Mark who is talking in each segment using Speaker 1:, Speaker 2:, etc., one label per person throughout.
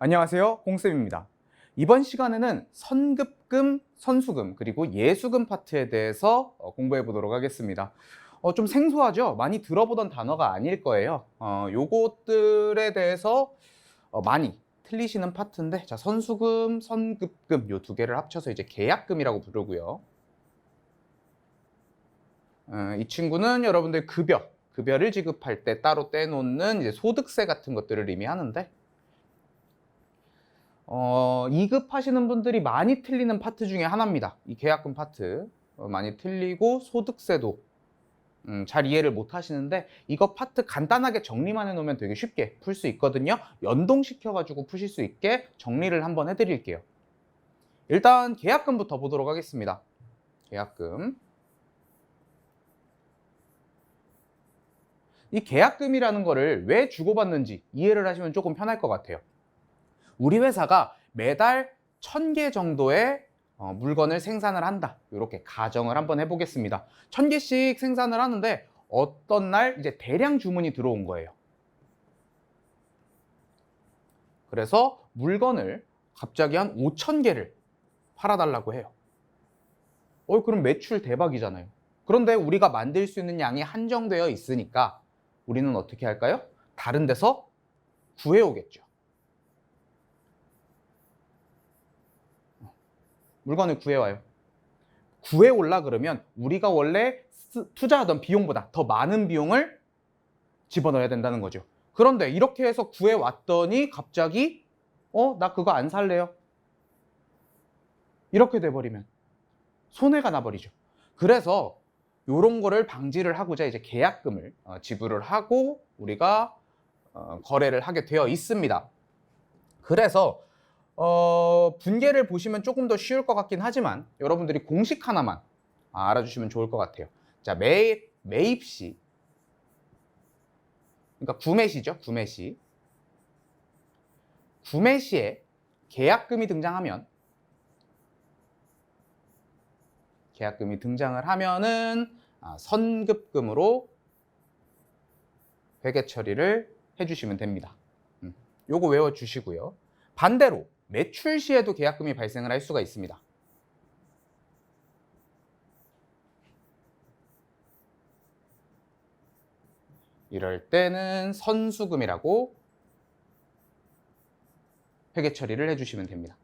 Speaker 1: 안녕하세요, 홍쌤입니다. 이번 시간에는 선급금, 선수금, 그리고 예수금 파트에 대해서 공부해 보도록 하겠습니다. 좀 생소하죠? 많이 들어보던 단어가 아닐 거예요. 요것들에 대해서 많이 틀리시는 파트인데, 자, 선수금, 선급금 요 두 개를 합쳐서 이제 계약금이라고 부르고요. 이 친구는 여러분들 급여를 지급할 때 따로 떼놓는 이제 소득세 같은 것들을 의미하는데, 2급 하시는 분들이 많이 틀리는 파트 중에 하나입니다. 이 계약금 파트 많이 틀리고 소득세도 잘 이해를 못 하시는데, 이거 파트 간단하게 정리만 해놓으면 되게 쉽게 풀 수 있거든요. 연동시켜 가지고 푸실 수 있게 정리를 한번 해드릴게요. 일단 계약금부터 보도록 하겠습니다. 계약금. 이 계약금이라는 거를 왜 주고받는지 이해를 하시면 조금 편할 것 같아요. 우리 회사가 매달 1000개 정도의 물건을 생산을 한다. 이렇게 가정을 한번 해보겠습니다. 1000개씩 생산을 하는데 어떤 날 이제 대량 주문이 들어온 거예요. 그래서 물건을 갑자기 한 5000개를 팔아달라고 해요. 그럼 매출 대박이잖아요. 그런데 우리가 만들 수 있는 양이 한정되어 있으니까 우리는 어떻게 할까요? 다른 데서 구해오겠죠. 물건을 구해와요. 구해올라 그러면 우리가 원래 투자하던 비용보다 더 많은 비용을 집어넣어야 된다는 거죠. 그런데 이렇게 해서 구해왔더니 갑자기 나 그거 안 살래요. 이렇게 돼버리면 손해가 나버리죠. 그래서 이런 거를 방지를 하고자 이제 계약금을 지불을 하고 우리가 거래를 하게 되어 있습니다. 그래서 분계를 보시면 조금 더 쉬울 것 같긴 하지만 여러분들이 공식 하나만 알아주시면 좋을 것 같아요. 자, 매입시, 그러니까 구매시죠. 구매시에 계약금이 등장하면, 계약금이 등장을 하면은 선급금으로 회계 처리를 해주시면 됩니다. 요거 외워주시고요. 반대로 매출 시에도 계약금이 발생을 할 수가 있습니다. 이럴 때는 선수금이라고 회계 처리를 해주시면 됩니다.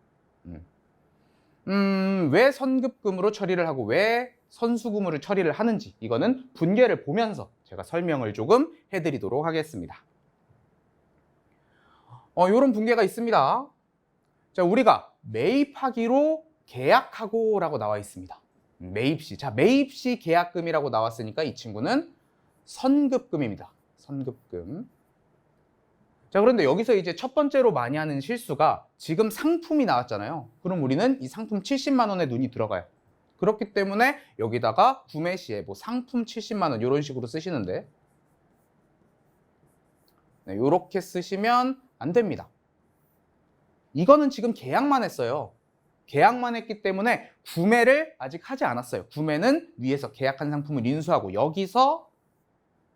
Speaker 1: 왜 선급금으로 처리를 하고 왜 선수금으로 처리를 하는지 이거는 분계를 보면서 제가 설명을 조금 해드리도록 하겠습니다. 이런 분계가 있습니다. 자, 우리가 매입하기로 계약하고 라고 나와 있습니다. 매입시. 자, 매입시 계약금이라고 나왔으니까 이 친구는 선급금입니다. 선급금. 자, 그런데 여기서 이제 첫 번째로 많이 하는 실수가 지금 상품이 나왔잖아요. 그럼 우리는 이 상품 70만 원에 눈이 들어가요. 그렇기 때문에 여기다가 구매 시에 뭐 상품 70만 원 이런 식으로 쓰시는데, 네, 이렇게 쓰시면 안 됩니다. 이거는 지금 계약만 했어요. 계약만 했기 때문에 구매를 아직 하지 않았어요. 구매는 위에서 계약한 상품을 인수하고 여기서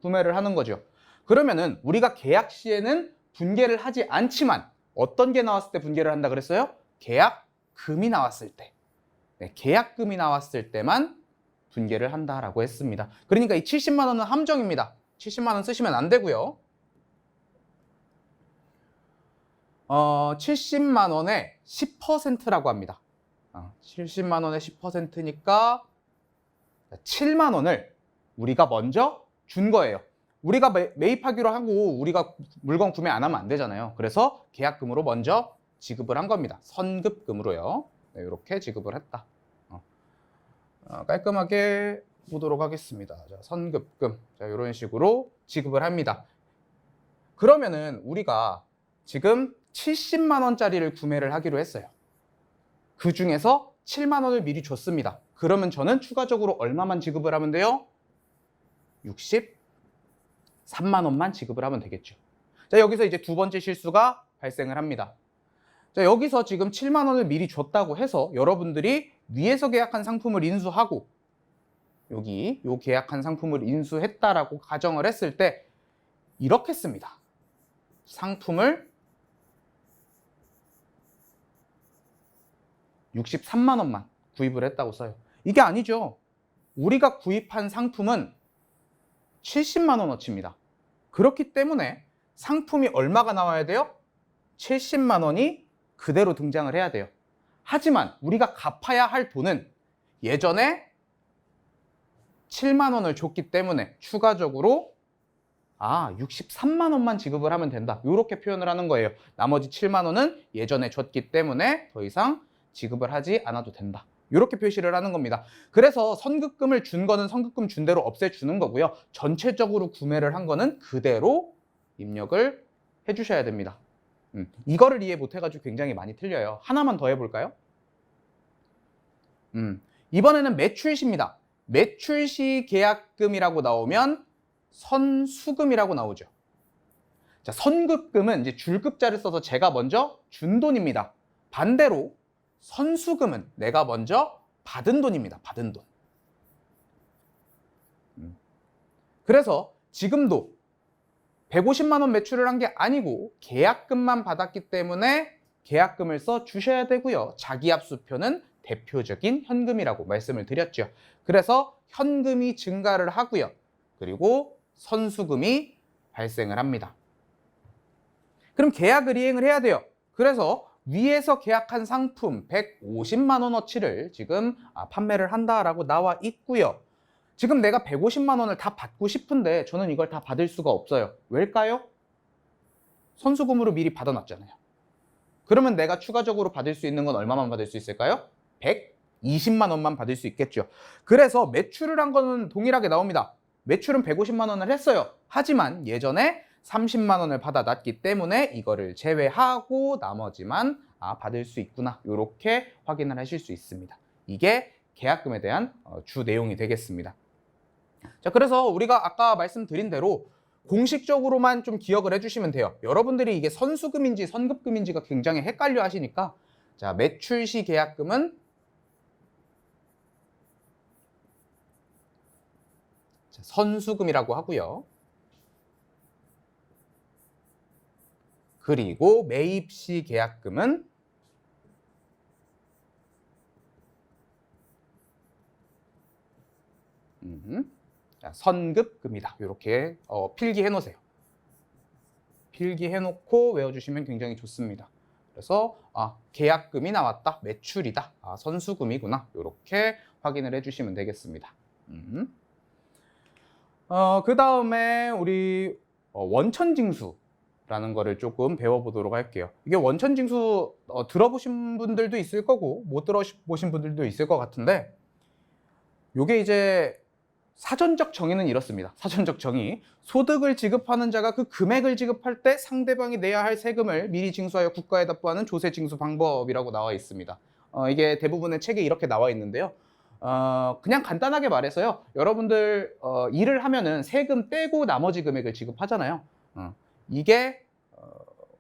Speaker 1: 구매를 하는 거죠. 그러면은 우리가 계약 시에는 분계를 하지 않지만 어떤 게 나왔을 때 분계를 한다 그랬어요? 계약금이 나왔을 때. 네, 계약금이 나왔을 때만 분계를 한다라고 했습니다. 그러니까 이 70만 원은 함정입니다. 70만 원 쓰시면 안 되고요. 70만 원의 10%라고 합니다. 70만 원의 10%니까 7만 원을 우리가 먼저 준 거예요. 우리가 매입하기로 하고 우리가 물건 구매 안 하면 안 되잖아요. 그래서 계약금으로 먼저 지급을 한 겁니다. 선급금으로요. 네, 이렇게 지급을 했다. 깔끔하게 보도록 하겠습니다. 자, 선급금. 자, 이런 식으로 지급을 합니다. 그러면은 우리가 지금 70만 원짜리를 구매를 하기로 했어요. 그 중에서 7만 원을 미리 줬습니다. 그러면 저는 추가적으로 얼마만 지급을 하면 돼요? 63만 원만 지급을 하면 되겠죠. 자, 여기서 이제 두 번째 실수가 발생을 합니다. 자, 여기서 지금 7만 원을 미리 줬다고 해서 여러분들이 위에서 계약한 상품을 인수하고 여기 요 계약한 상품을 인수했다라고 가정을 했을 때 이렇게 씁니다. 상품을 63만 원만 구입을 했다고 써요. 이게 아니죠. 우리가 구입한 상품은 70만 원어치입니다. 그렇기 때문에 상품이 얼마가 나와야 돼요? 70만 원이 그대로 등장을 해야 돼요. 하지만 우리가 갚아야 할 돈은 예전에 7만 원을 줬기 때문에 추가적으로 63만 원만 지급을 하면 된다. 이렇게 표현을 하는 거예요. 나머지 7만 원은 예전에 줬기 때문에 더 이상 지급을 하지 않아도 된다. 이렇게 표시를 하는 겁니다. 그래서 선급금을 준 거는 선급금 준 대로 없애주는 거고요. 전체적으로 구매를 한 거는 그대로 입력을 해주셔야 됩니다. 이거를 이해 못해가지고 굉장히 많이 틀려요. 하나만 더 해볼까요? 이번에는 매출시입니다. 매출시 계약금이라고 나오면 선수금이라고 나오죠. 자, 선급금은 이제 줄급자를 써서 제가 먼저 준 돈입니다. 반대로 선수금은 내가 먼저 받은 돈입니다. 받은 돈. 그래서 지금도 150만 원 매출을 한 게 아니고 계약금만 받았기 때문에 계약금을 써 주셔야 되고요. 자기압수표는 대표적인 현금이라고 말씀을 드렸죠. 그래서 현금이 증가를 하고요. 그리고 선수금이 발생을 합니다. 그럼 계약을 이행을 해야 돼요. 그래서 위에서 계약한 상품 150만 원어치를 지금 판매를 한다라고 나와 있고요. 지금 내가 150만 원을 다 받고 싶은데 저는 이걸 다 받을 수가 없어요. 왜일까요? 선수금으로 미리 받아놨잖아요. 그러면 내가 추가적으로 받을 수 있는 건 얼마만 받을 수 있을까요? 120만 원만 받을 수 있겠죠. 그래서 매출을 한 거는 동일하게 나옵니다. 매출은 150만 원을 했어요. 하지만 예전에 30만 원을 받아놨기 때문에 이거를 제외하고 나머지만 받을 수 있구나. 이렇게 확인을 하실 수 있습니다. 이게 계약금에 대한 주 내용이 되겠습니다. 자, 그래서 우리가 아까 말씀드린 대로 공식적으로만 좀 기억을 해주시면 돼요. 여러분들이 이게 선수금인지 선급금인지가 굉장히 헷갈려 하시니까 자, 매출시 계약금은 선수금이라고 하고요. 그리고 매입시 계약금은 선급금이다. 이렇게 필기해 놓으세요. 필기해 놓고 외워주시면 굉장히 좋습니다. 그래서 계약금이 나왔다. 매출이다. 선수금이구나. 이렇게 확인을 해주시면 되겠습니다. 그 다음에 우리 원천징수라는 거를 조금 배워보도록 할게요. 이게 원천징수 들어보신 분들도 있을 거고 못 들어보신 분들도 있을 것 같은데 요게 이제 사전적 정의는 이렇습니다. 사전적 정의. 소득을 지급하는 자가 그 금액을 지급할 때 상대방이 내야 할 세금을 미리 징수하여 국가에 납부하는 조세징수 방법이라고 나와 있습니다. 이게 대부분의 책에 이렇게 나와 있는데요. 그냥 간단하게 말해서요. 여러분들 일을 하면은 세금 떼고 나머지 금액을 지급하잖아요. 이게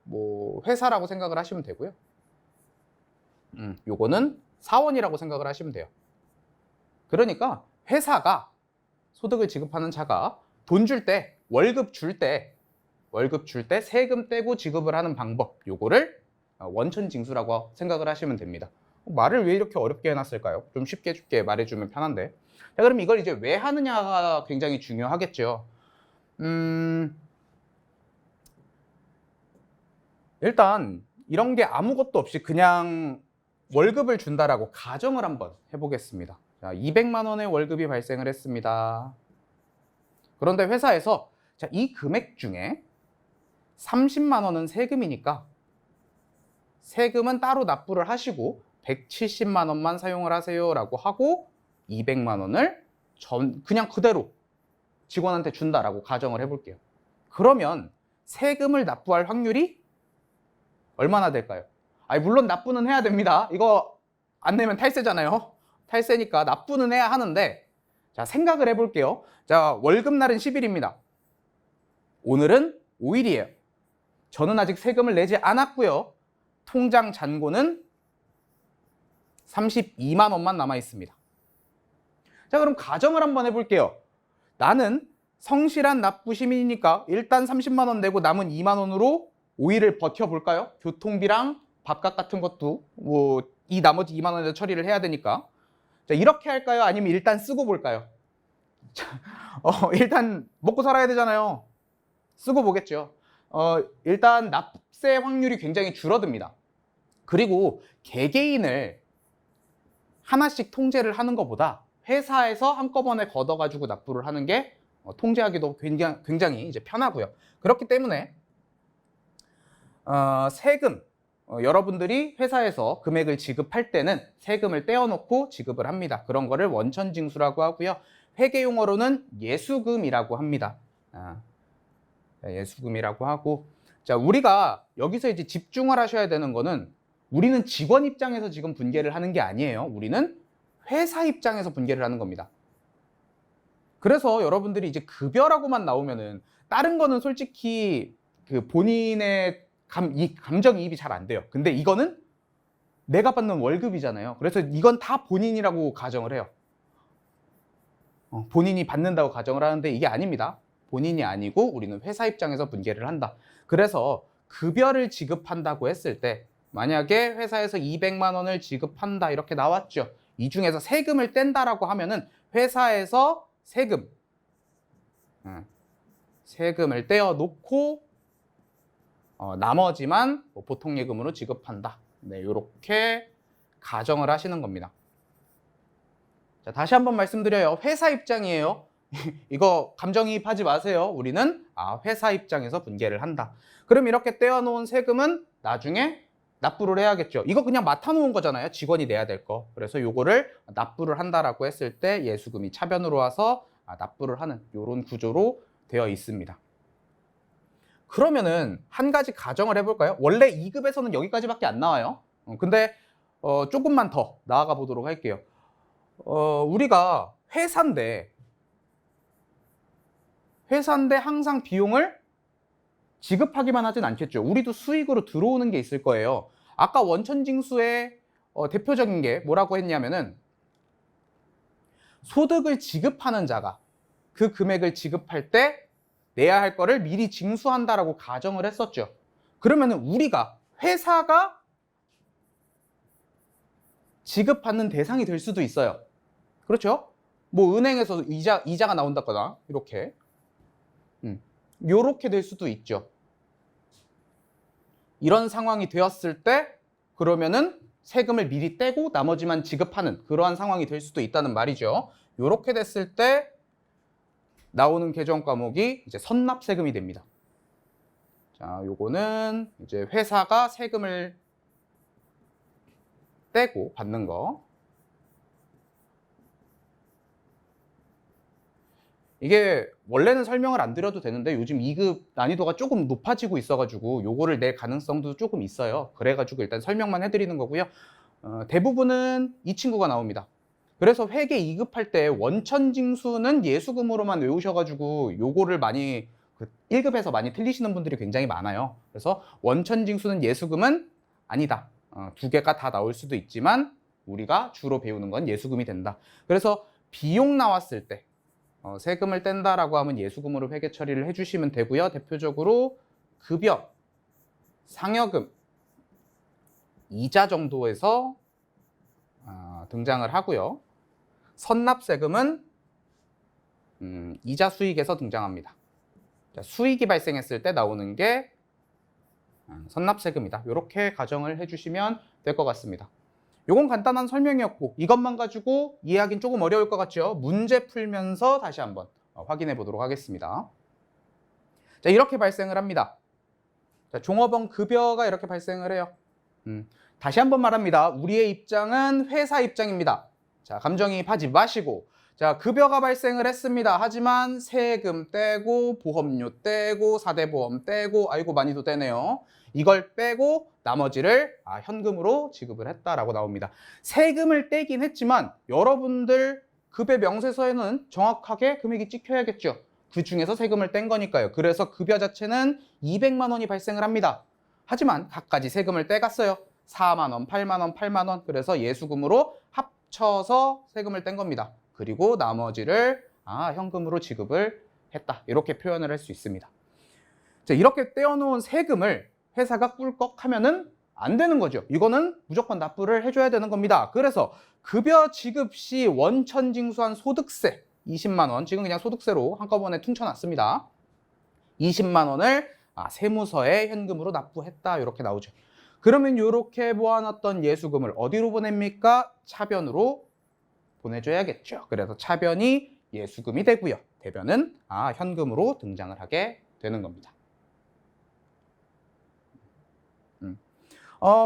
Speaker 1: 뭐 회사라고 생각을 하시면 되고요. 요거는 사원이라고 생각을 하시면 돼요. 그러니까 회사가 소득을 지급하는 자가 돈 줄 때, 월급 줄 때 세금 떼고 지급을 하는 방법, 요거를 원천징수라고 생각을 하시면 됩니다. 말을 왜 이렇게 어렵게 해놨을까요? 좀 쉽게 말해주면 편한데. 자, 그럼 이걸 이제 왜 하느냐가 굉장히 중요하겠죠. 일단 이런 게 아무것도 없이 그냥 월급을 준다라고 가정을 한번 해보겠습니다. 자, 200만 원의 월급이 발생을 했습니다. 그런데 회사에서 자, 이 금액 중에 30만 원은 세금이니까 세금은 따로 납부를 하시고 170만 원만 사용을 하세요 라고 하고 200만 원을 그냥 그대로 직원한테 준다라고 가정을 해볼게요. 그러면 세금을 납부할 확률이 얼마나 될까요? 물론 납부는 해야 됩니다. 이거 안 내면 탈세잖아요. 탈세니까 납부는 해야 하는데 자, 생각을 해볼게요. 자, 월급날은 10일입니다. 오늘은 5일이에요. 저는 아직 세금을 내지 않았고요. 통장 잔고는 32만 원만 남아 있습니다. 자, 그럼 가정을 한번 해볼게요. 나는 성실한 납부 시민이니까 일단 30만 원 내고 남은 2만 원으로 5일을 버텨볼까요? 교통비랑 밥값 같은 것도 뭐 이 나머지 2만 원에다 처리를 해야 되니까. 자, 이렇게 할까요? 아니면 일단 쓰고 볼까요? 일단 먹고 살아야 되잖아요. 쓰고 보겠죠. 일단 납세 확률이 굉장히 줄어듭니다. 그리고 개개인을 하나씩 통제를 하는 것보다 회사에서 한꺼번에 걷어가지고 납부를 하는 게 통제하기도 굉장히 이제 편하고요. 그렇기 때문에 세금, 여러분들이 회사에서 금액을 지급할 때는 세금을 떼어놓고 지급을 합니다. 그런 거를 원천징수라고 하고요. 회계 용어로는 예수금이라고 합니다. 예수금이라고 하고, 자, 우리가 여기서 이제 집중을 하셔야 되는 거는 우리는 직원 입장에서 지금 분계를 하는 게 아니에요. 우리는 회사 입장에서 분계를 하는 겁니다. 그래서 여러분들이 이제 급여라고만 나오면은 다른 거는 솔직히 그 본인의 감정이입이 잘 안 돼요. 근데 이거는 내가 받는 월급이잖아요. 그래서 이건 다 본인이라고 가정을 해요. 본인이 받는다고 가정을 하는데 이게 아닙니다. 본인이 아니고 우리는 회사 입장에서 분계를 한다. 그래서 급여를 지급한다고 했을 때 만약에 회사에서 200만 원을 지급한다 이렇게 나왔죠. 이 중에서 세금을 뗀다라고 하면은 회사에서 세금을 떼어 놓고 나머지만 뭐 보통 예금으로 지급한다. 네, 이렇게 가정을 하시는 겁니다. 자, 다시 한번 말씀드려요. 회사 입장이에요. 이거 감정이입하지 마세요. 우리는 회사 입장에서 분계를 한다. 그럼 이렇게 떼어놓은 세금은 나중에 납부를 해야겠죠. 이거 그냥 맡아놓은 거잖아요. 직원이 내야 될 거. 그래서 요거를 납부를 한다라고 했을 때 예수금이 차변으로 와서 납부를 하는 이런 구조로 되어 있습니다. 그러면은 한 가지 가정을 해볼까요? 원래 2급에서는 여기까지밖에 안 나와요. 근데 조금만 더 나아가 보도록 할게요. 우리가 회사인데 항상 비용을 지급하기만 하진 않겠죠. 우리도 수익으로 들어오는 게 있을 거예요. 아까 원천징수의 대표적인 게 뭐라고 했냐면은 소득을 지급하는 자가 그 금액을 지급할 때 내야 할 거를 미리 징수한다라고 가정을 했었죠. 그러면은 우리가 회사가 지급받는 대상이 될 수도 있어요. 그렇죠? 뭐 은행에서 이자가 나온다거나 이렇게 요렇게 될 수도 있죠. 이런 상황이 되었을 때 그러면은 세금을 미리 떼고 나머지만 지급하는 그러한 상황이 될 수도 있다는 말이죠. 요렇게 됐을 때 나오는 개정 과목이 이제 선납세금이 됩니다. 자, 요거는 이제 회사가 세금을 떼고 받는 거. 이게 원래는 설명을 안 드려도 되는데 요즘 2급 난이도가 조금 높아지고 있어가지고 요거를 낼 가능성도 조금 있어요. 그래가지고 일단 설명만 해드리는 거고요. 대부분은 이 친구가 나옵니다. 그래서 회계 2급 할 때 원천징수는 예수금으로만 외우셔가지고 요거를 많이 1급에서 많이 틀리시는 분들이 굉장히 많아요. 그래서 원천징수는 예수금은 아니다. 두 개가 다 나올 수도 있지만 우리가 주로 배우는 건 예수금이 된다. 그래서 비용 나왔을 때 세금을 뗀다라고 하면 예수금으로 회계 처리를 해주시면 되고요. 대표적으로 급여, 상여금, 이자 정도에서 등장을 하고요. 선납세금은 이자 수익에서 등장합니다. 자, 수익이 발생했을 때 나오는 게 선납세금이다. 이렇게 가정을 해주시면 될 것 같습니다. 요건 간단한 설명이었고 이것만 가지고 이해하기는 조금 어려울 것 같죠? 문제 풀면서 다시 한번 확인해 보도록 하겠습니다. 자, 이렇게 발생을 합니다. 자, 종업원 급여가 이렇게 발생을 해요. 다시 한번 말합니다. 우리의 입장은 회사 입장입니다. 자, 감정이입하지 마시고 자, 급여가 발생을 했습니다. 하지만 세금 떼고 보험료 떼고 4대 보험 떼고 아이고 많이도 떼네요. 이걸 빼고 나머지를 현금으로 지급을 했다라고 나옵니다. 세금을 떼긴 했지만 여러분들 급여 명세서에는 정확하게 금액이 찍혀야겠죠. 그 중에서 세금을 뗀 거니까요. 그래서 급여 자체는 200만 원이 발생을 합니다. 하지만 각가지 세금을 떼갔어요. 4만 원, 8만 원, 8만 원. 그래서 예수금으로 합쳐서 세금을 뗀 겁니다. 그리고 나머지를 현금으로 지급을 했다. 이렇게 표현을 할 수 있습니다. 자, 이렇게 떼어놓은 세금을 회사가 꿀꺽 하면은 안 되는 거죠. 이거는 무조건 납부를 해줘야 되는 겁니다. 그래서 급여 지급 시 원천 징수한 소득세 20만 원, 지금 그냥 소득세로 한꺼번에 퉁쳐놨습니다. 20만 원을 세무서에 현금으로 납부했다 이렇게 나오죠. 그러면 이렇게 모아놨던 예수금을 어디로 보냅니까? 차변으로 보내줘야겠죠. 그래서 차변이 예수금이 되고요. 대변은 현금으로 등장을 하게 되는 겁니다.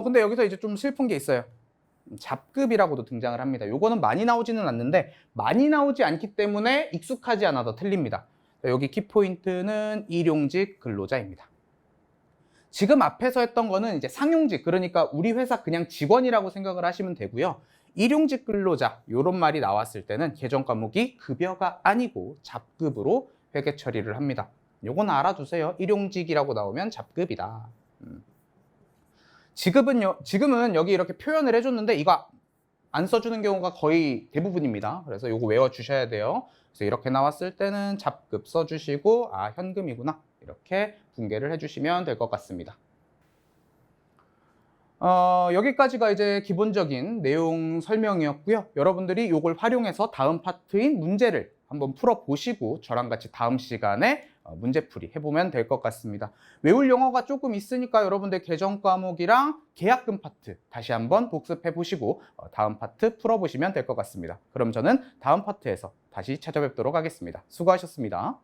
Speaker 1: 근데 여기서 이제 좀 슬픈 게 있어요. 잡급이라고도 등장을 합니다. 요거는 많이 나오지는 않는데 많이 나오지 않기 때문에 익숙하지 않아도 틀립니다. 여기 키포인트는 일용직 근로자입니다. 지금 앞에서 했던 거는 이제 상용직, 그러니까 우리 회사 그냥 직원이라고 생각을 하시면 되고요. 일용직 근로자 이런 말이 나왔을 때는 개정 과목이 급여가 아니고 잡급으로 회계 처리를 합니다. 요건 알아두세요. 일용직이라고 나오면 잡급이다. 지금은 여기 이렇게 표현을 해줬는데 이거 안 써주는 경우가 거의 대부분입니다. 그래서 이거 외워주셔야 돼요. 그래서 이렇게 나왔을 때는 잡급 써주시고 현금이구나 이렇게 분개를 해주시면 될 것 같습니다. 여기까지가 이제 기본적인 내용 설명이었고요. 여러분들이 이걸 활용해서 다음 파트인 문제를 한번 풀어보시고 저랑 같이 다음 시간에 문제풀이 해보면 될 것 같습니다. 외울 영어가 조금 있으니까 여러분들 개정 과목이랑 계약금 파트 다시 한번 복습해보시고 다음 파트 풀어보시면 될 것 같습니다. 그럼 저는 다음 파트에서 다시 찾아뵙도록 하겠습니다. 수고하셨습니다.